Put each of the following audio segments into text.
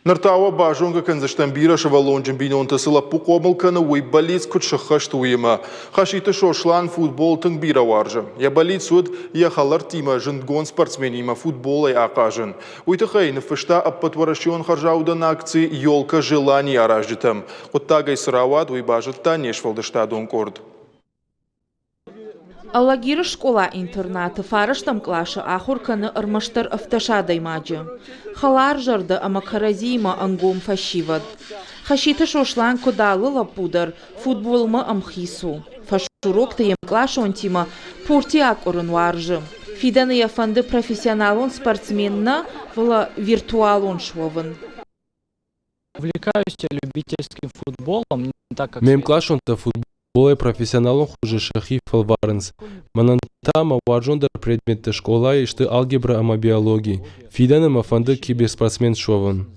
Нартауа бажонга канзаштамбира шавалонжин бинонтасыла пуқомылканы уйбалиц кутшахашт уйма. Хашиты шошлан футбол тыңбира варжы. Я балиц уд яхалар тима жындгон спортсменима футболай ақажын. Уйтықайны фышта аппатварашион харжаудан акции ёлка желаний араждытым. Құттагай сыравад уйбажытта нешвалдышта донкорд. Аллагира школа интерната фараштам клаша ахурканы ырмаштар автошадай маджы. Халар жарды амакаразима ангом фашивад. Хашиты шошлан кодалы лапудар футболма амхису. Фашурок таем клаша онтима пуртиак орынваржы. Фиданы яфанды профессионалон спортсменна вла виртуалон швован. Увлекаюсь любительским футболом, так как... Мем клашон-то футболы профессионалом хуже шахи фалваренс. Манантама варжондар предметы школа и что алгебра ама биологии. Фиданы мафанды киберспортсмен шован.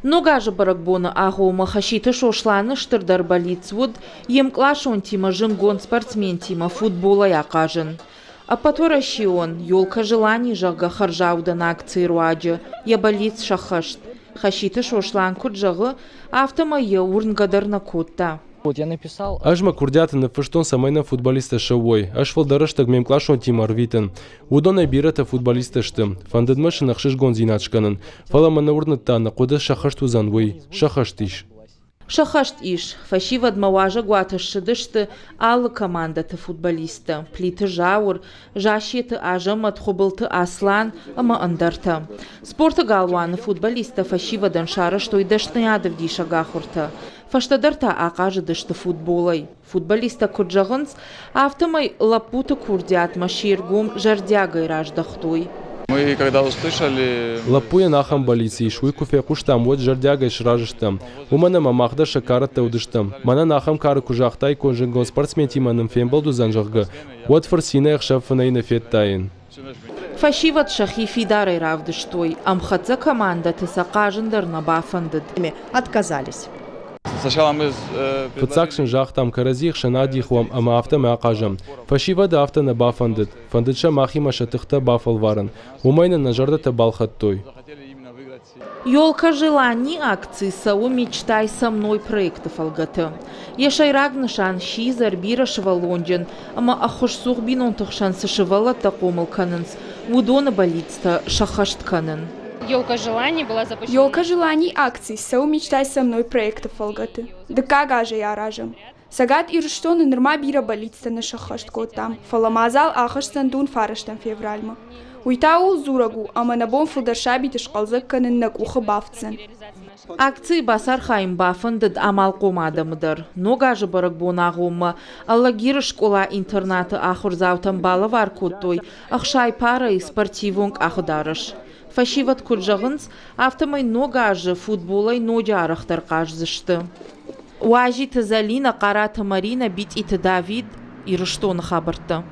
Нога же баракбона агома хашиты шошланы штырдар балицвуд, ем клашон тима жингон спортсмен тима футбола якажен. А потворащион, ёлка желаний жага харжауда на акции руаджа, я балиц шахашт. Хашиты шошлан куджагы автома я урнгадар на котта. Вот я написал... Ажма курдята на фыштон самайна футболиста шавой. Аж фалдарыштаг мем клашон тима рвитен. Удона бирата футболиста штым. Фандадмаши нахшиш гонзиначканын. Фаламана урнатта на куда шахашту занвой. Шахаштиш. Шахашт иш, фашивад маважа гуаташшидышты аллы командаты футболиста. Плиты жаур, жашеты ажамат хубылты аслан, ама андарта. Спорта галваны футболиста фашивадан шара, что и дашныядов ди шагахурта. Фаштадарта акажы дышты футболай. Футболиста курджагынс автомай лапуты курдят маширгум жардягай раждахтой. Мы когда услышали... Лапуя нахам балицы, шуйку фекуштам, вот жардягай шражыштам. Умана мамахда шакарата удыштам. Мана нахам кары кужахтай конжингон спортсмен тиманым фембалду занжахга. Вот фарсина эхшафанай на феттайын. Фашиват шахи фидарай равдыштой. Амхатца команда тысакажындар на бафандыд. Отказались. Сначала мы... Фацакшин жахтам каразих шанадихуам ама автом акажам. Фашива да авто на бафандыд. Фандыча махима шатыхта бафал варан. Умайна на жардата балхаттой. Ёлка желаний акции САУ «Мечтай со мной» проектов алгаты. Ешайрагнышан шизар бира шевалонджен, ама ахушсух бинонтых шансы шевала такомыл канынс. Удона болится шахаштканын. Ёлка желаний была запущена. Ёлка желаний акций САУ «Мечтай со мной» проектов алгаты. ДК гажа яражам. Сагат ирштоны нырма бира болится на шахашткот там. Фаламазал ахаштан дун фараштан февральма. Уйтау зурагу, ама на бом фударшаби тышқалзак канын нак ухы бафцен. Акции басар хайм бафандыд амал комадамыдыр. Ногажы барак бонағымма, аллагиры школа интернаты ахурзаутан бала вар коттой, ахшай пара и спортивонг ахударыш. Фашиват курджагынс автомай ногажы футболай ноджарахтар кажзышты. Уажи тазалина қараты Марина бит иты Давид ирыштоны хабырты.